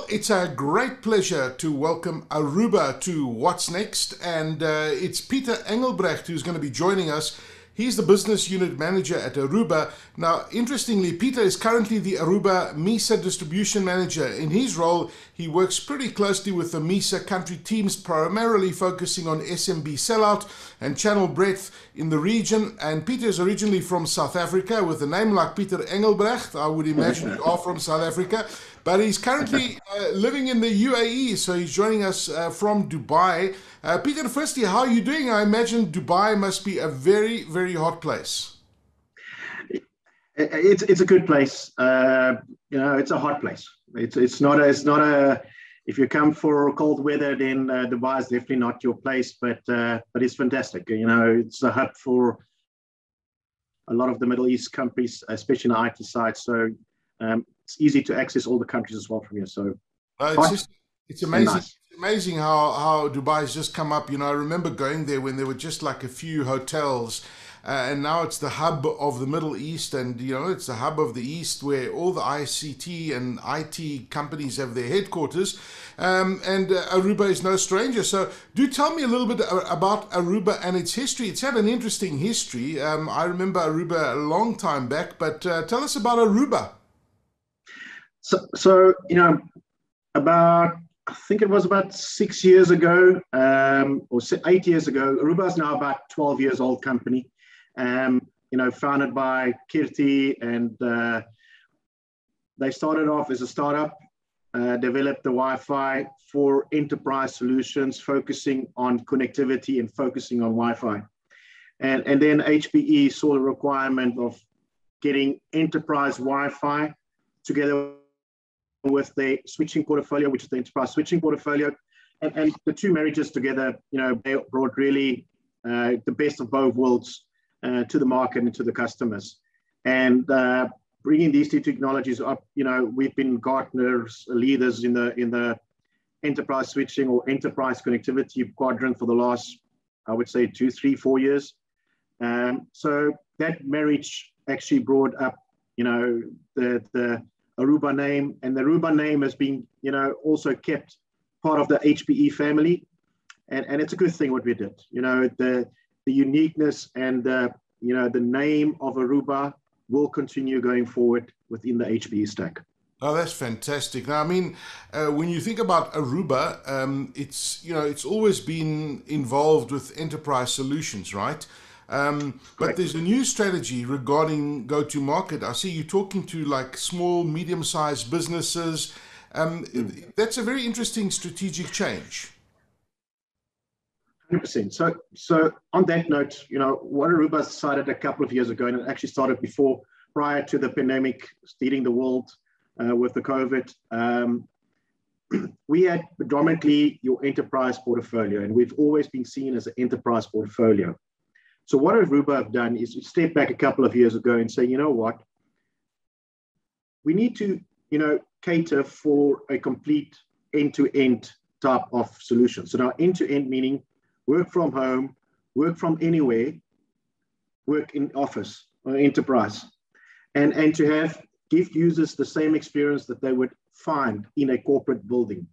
It's a great pleasure to welcome Aruba to What's Next, and it's Peter Engelbrecht who's going to be joining us. He's the business unit manager at Aruba. Now, interestingly, Peter is currently the Aruba MISA distribution manager. In his role, he works pretty closely with the MISA country teams, primarily focusing on SMB sellout and channel breadth in the region. And Peter is originally from South Africa. With a name like Peter Engelbrecht, I would imagine you are from South Africa. But he's currently living in the UAE, so he's joining us from Dubai. Peter, firstly, how are you doing? I imagine Dubai must be a very, very hot place. It's a good place. It's a hot place. It's not a. If you come for cold weather, then Dubai is definitely not your place. But it's fantastic. It's a hub for a lot of the Middle East countries, especially in the IT side. So it's easy to access all the countries as well from here. So it's amazing. Nice. It's amazing how Dubai has just come up. I remember going there when there were just like a few hotels. And now it's the hub of the Middle East, and it's the hub of the East where all the ICT and IT companies have their headquarters, and Aruba is no stranger. So do tell me a little bit about Aruba and its history. It's had an interesting history. I remember Aruba a long time back, but tell us about Aruba. So I think it was about 6 years ago, or 8 years ago. Aruba is now about 12 years old company. Founded by Kirti, and they started off as a startup, developed the Wi-Fi for enterprise solutions, focusing on connectivity and focusing on Wi-Fi. And then HPE saw the requirement of getting enterprise Wi-Fi together with the switching portfolio, which is the enterprise switching portfolio. And the two marriages together, they brought really the best of both worlds to the market and to the customers. And bringing these two technologies up, we've been Gartner's leaders in the enterprise switching or enterprise connectivity quadrant for the last, I would say, 2, 3, 4 years. So that marriage actually brought up, the Aruba name, and the Aruba name has been, also kept part of the HPE family. And it's a good thing what we did. The uniqueness and the name of Aruba will continue going forward within the HPE stack. Oh, that's fantastic. Now, I mean, when you think about Aruba, it's always been involved with enterprise solutions, right? But there's a new strategy regarding go-to-market. I see you talking to like small, medium-sized businesses. That's a very interesting strategic change. 100%. So on that note, what Aruba decided a couple of years ago, and it actually started prior to the pandemic hitting the world with the COVID, we had predominantly your enterprise portfolio, and we've always been seen as an enterprise portfolio. So what Aruba have done is step back a couple of years ago and say, what? We need to, cater for a complete end-to-end type of solution. So now end-to-end meaning work from home, work from anywhere, work in office or enterprise, and to give users the same experience that they would find in a corporate building.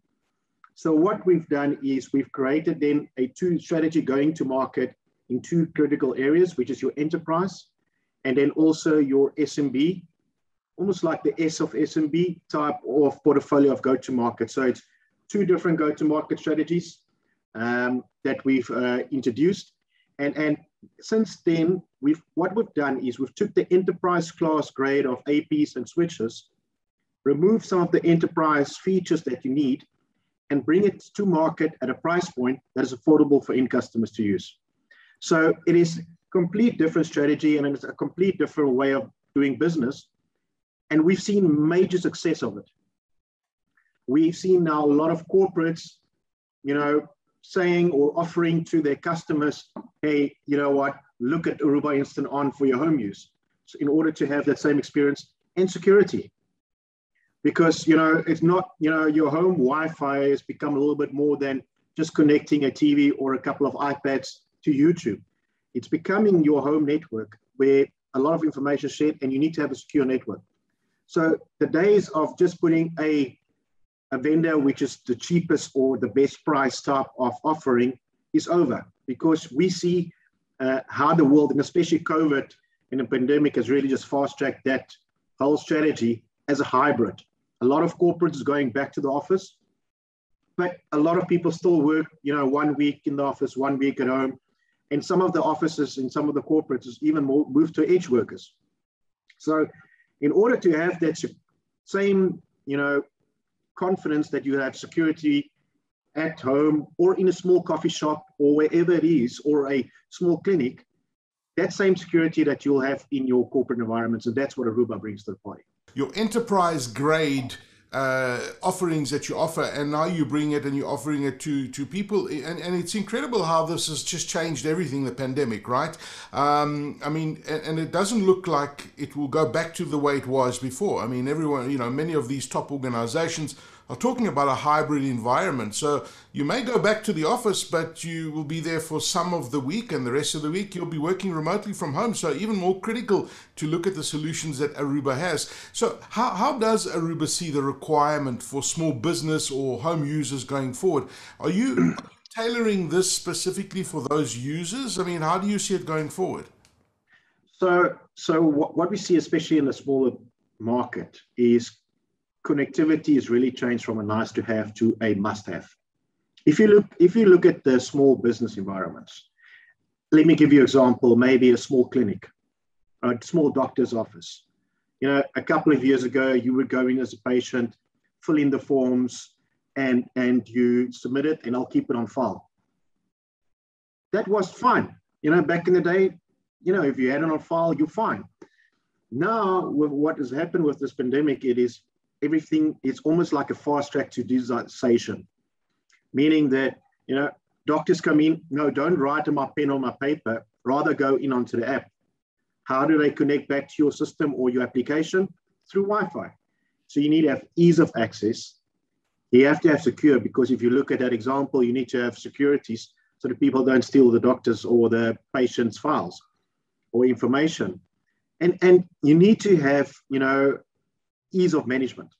So what we've done is we've created then a two strategy going to market in two critical areas, which is your enterprise and then also your SMB, almost like the S of SMB type of portfolio of go-to-market. So it's two different go-to-market strategies that we've introduced. And since then, what we've done is we've took the enterprise class grade of APs and switches, remove some of the enterprise features that you need, and bring it to market at a price point that is affordable for end customers to use. So it is a complete different strategy, and it's a complete different way of doing business. And we've seen major success of it. We've seen now a lot of corporates, saying or offering to their customers, hey, look at Aruba Instant On for your home use, so in order to have that same experience and security. Because, it's not, your home Wi-Fi has become a little bit more than just connecting a TV or a couple of iPads to YouTube. It's becoming your home network where a lot of information is shared and you need to have a secure network. So the days of just putting a a vendor which is the cheapest or the best price type of offering is over, because we see how the world, and especially COVID and the pandemic, has really just fast-tracked that whole strategy as a hybrid. A lot of corporates is going back to the office, but a lot of people still work, 1 week in the office, 1 week at home. And some of the offices in some of the corporates is even more moved to edge workers. So in order to have that same, confidence that you have security at home or in a small coffee shop or wherever it is, or a small clinic, that same security that you'll have in your corporate environments. And that's what Aruba brings to the party. Your enterprise grade offerings that you offer, and now you bring it and you're offering it to people, and it's incredible how this has just changed everything, the pandemic, right? And it doesn't look like it will go back to the way it was before. I mean, everyone, many of these top organizations are talking about a hybrid environment. So you may go back to the office, but you will be there for some of the week, and the rest of the week you'll be working remotely from home. So even more critical to look at the solutions that Aruba has. So how does Aruba see the requirement for small business or home users going forward? Are you tailoring this specifically for those users? I mean, how do you see it going forward? So what we see, especially in the smaller market, is connectivity has really changed from a nice to have to a must have. If you look at the small business environments, let me give you an example, maybe a small clinic, a small doctor's office. A couple of years ago, you would go in as a patient, fill in the forms, and you submit it, and I'll keep it on file. That was fine. Back in the day, if you had it on file, you're fine. Now, with what has happened with this pandemic, everything is almost like a fast track to digitization, meaning that, doctors come in, no, don't write on my pen or my paper, rather go in onto the app. How do they connect back to your system or your application? Through Wi-Fi. So you need to have ease of access. You have to have secure, because if you look at that example, you need to have securities so that people don't steal the doctor's or the patient's files or information. And you need to have, ease of management.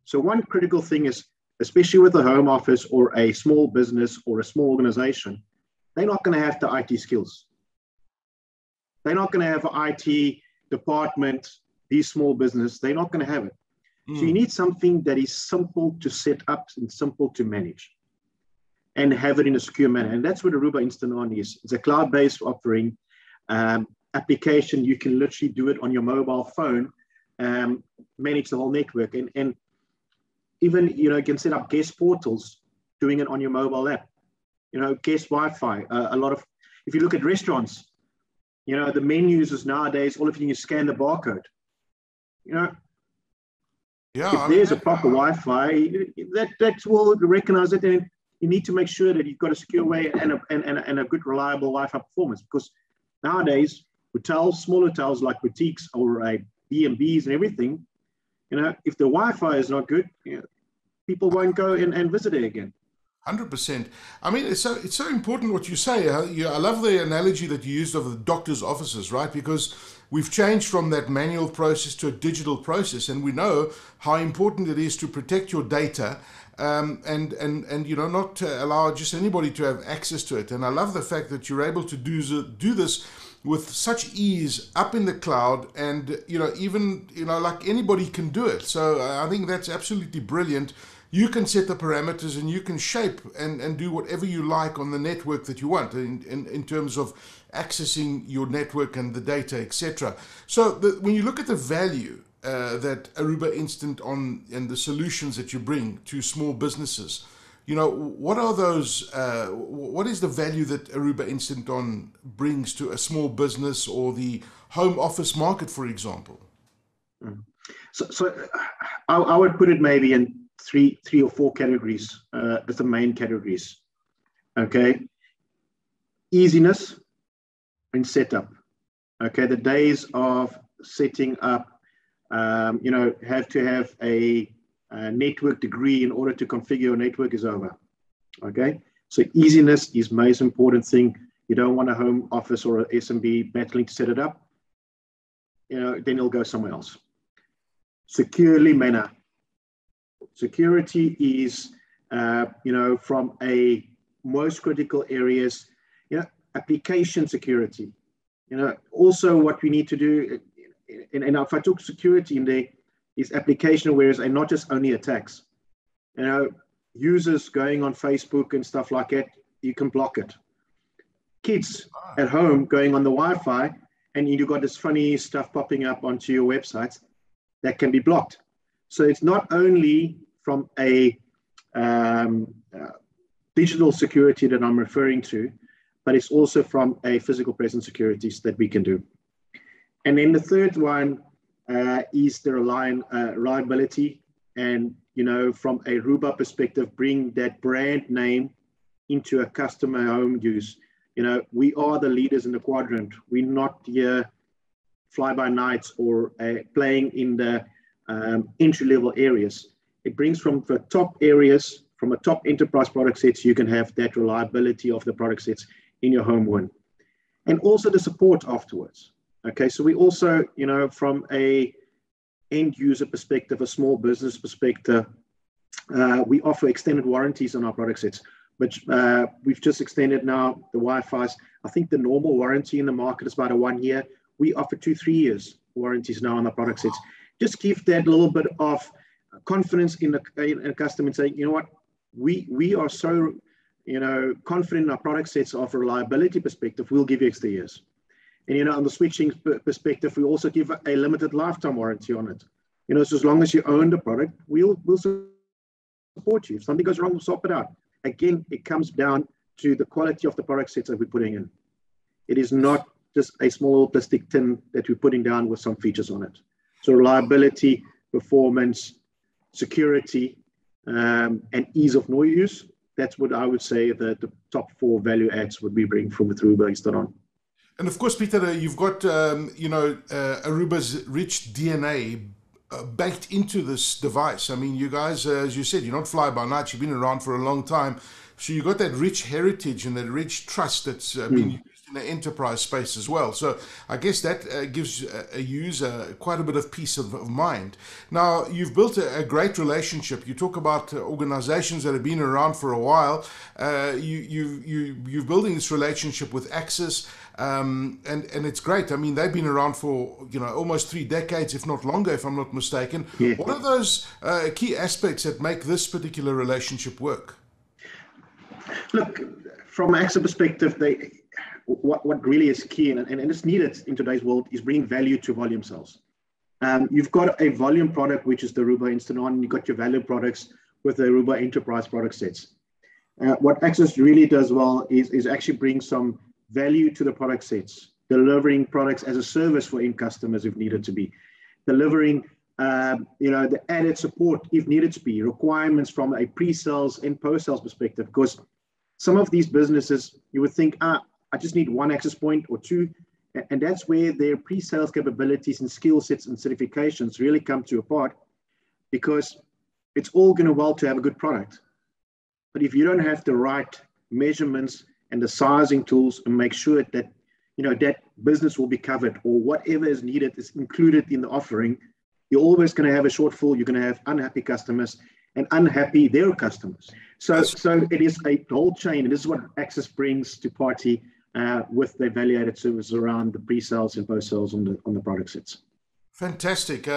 So one critical thing is, especially with a home office or a small business or a small organization, they're not going to have the IT skills. They're not going to have an IT department, these small business, they're not going to have it. So you need something that is simple to set up and simple to manage and have it in a secure manner. And that's what Aruba Instant On is. It's a cloud-based offering application. You can literally do it on your mobile phone, manage the whole network, and even you can set up guest portals doing it on your mobile app, guest Wi-Fi. If you look at restaurants, the menus is nowadays all of you scan the barcode. If there's a proper Wi-Fi, that will recognize it, and you need to make sure that you've got a secure way and a good reliable Wi-Fi performance, because nowadays hotels, small hotels like boutiques or B&Bs and everything, if the Wi-Fi is not good, people won't go and visit it again. 100%. I mean, it's so important what you say. I love the analogy that you used of the doctor's offices, right? Because we've changed from that manual process to a digital process, and we know how important it is to protect your data and not allow just anybody to have access to it. And I love the fact that you're able to do this with such ease up in the cloud, and like anybody can do it. So I think that's absolutely brilliant. You can set the parameters and you can shape and do whatever you like on the network that you want in terms of accessing your network and the data, etc. So when you look at the value that Aruba Instant On and the solutions that you bring to small businesses, what are those? What is the value that Aruba Instant On brings to a small business or the home office market, for example? So I would put it maybe in three or four categories as the main categories. Okay, easiness and setup. Okay, the days of setting up, have to have a network degree in order to configure your network is over. Okay, so easiness is most important thing. You don't want a home office or an SMB battling to set it up. Then you'll go somewhere else. Securely manner. Security is, from a most critical areas, application security. Also what we need to do, and if I talk security in there, is application awareness and not just only attacks. Users going on Facebook and stuff like that, you can block it. Kids at home going on the Wi-Fi and you got this funny stuff popping up onto your websites that can be blocked. So it's not only from a digital security that I'm referring to, but it's also from a physical presence securities that we can do. And then the third one is the reliability, and from a Aruba perspective, bring that brand name into a customer home use. We are the leaders in the quadrant. We're not here fly-by-nights or playing in the entry-level areas. It brings from the top areas, from a top enterprise product sets, you can have that reliability of the product sets in your home one. And also the support afterwards. Okay, so we also, from a end user perspective, a small business perspective, we offer extended warranties on our product sets, which we've just extended now, the Wi-Fi's. I think the normal warranty in the market is about a 1 year. We offer 2-3 years warranties now on our product sets. Just give that little bit of confidence in the customer and saying, what, we are so, confident in our product sets of a reliability perspective, we'll give you extra years. And, on the switching perspective, we also give a limited lifetime warranty on it. So as long as you own the product, we'll support you. If something goes wrong, we'll swap it out. Again, it comes down to the quality of the product sets that we're putting in. It is not just a small plastic tin that we're putting down with some features on it. So reliability, performance, security, and ease of no use. That's what I would say that the top 4 value adds would be bring from Aruba based on. And of course, Peter, you've got, Aruba's rich DNA baked into this device. I mean, you guys, as you said, you're not fly-by-night. You've been around for a long time. So you've got that rich heritage and that rich trust that's been used in the enterprise space as well. So I guess that gives a user quite a bit of peace of mind. Now, you've built a great relationship. You talk about organizations that have been around for a while. You're building this relationship with Axis. And it's great. I mean, they've been around for, almost 3 decades, if not longer, if I'm not mistaken. Yeah. What are those key aspects that make this particular relationship work? Look, from Axis perspective, what really is key, and it's needed in today's world, is bringing value to volume sales. You've got a volume product, which is the Aruba Instant On, and you've got your value products with the Aruba Enterprise product sets. What Axis really does well is actually bring some value to the product sets, delivering products as a service for end customers if needed to be, delivering the added support if needed to be, requirements from a pre-sales and post-sales perspective, because some of these businesses, you would think, I just need 1 access point or 2, and that's where their pre-sales capabilities and skill sets and certifications really come to a part, because it's all going to well to have a good product. But if you don't have the right measurements and the sizing tools and make sure that, that business will be covered or whatever is needed is included in the offering, you're always going to have a shortfall. You're going to have unhappy customers and unhappy their customers. So it is a whole chain, and this is what Axis brings to party with the value-added services around the pre-sales and post-sales on the product sets. Fantastic.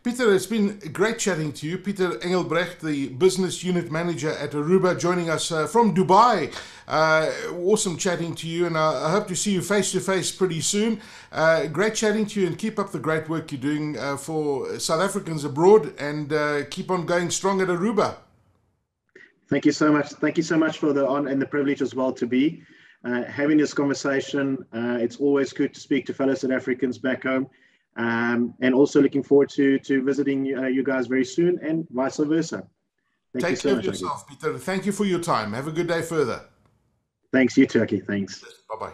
Peter, it's been great chatting to you. Peter Engelbrecht, the Business Unit Manager at Aruba, joining us from Dubai. Awesome chatting to you, and I hope to see you face-to-face pretty soon. Great chatting to you, and keep up the great work you're doing for South Africans abroad, and keep on going strong at Aruba. Thank you so much. Thank you so much for the honor and the privilege as well to be having this conversation. It's always good to speak to fellow South Africans back home. And also looking forward to visiting you guys very soon, and vice versa. Take care of yourself, Peter. Thank you for your time. Have a good day further. Thanks, you, Turkey. Thanks. Bye-bye.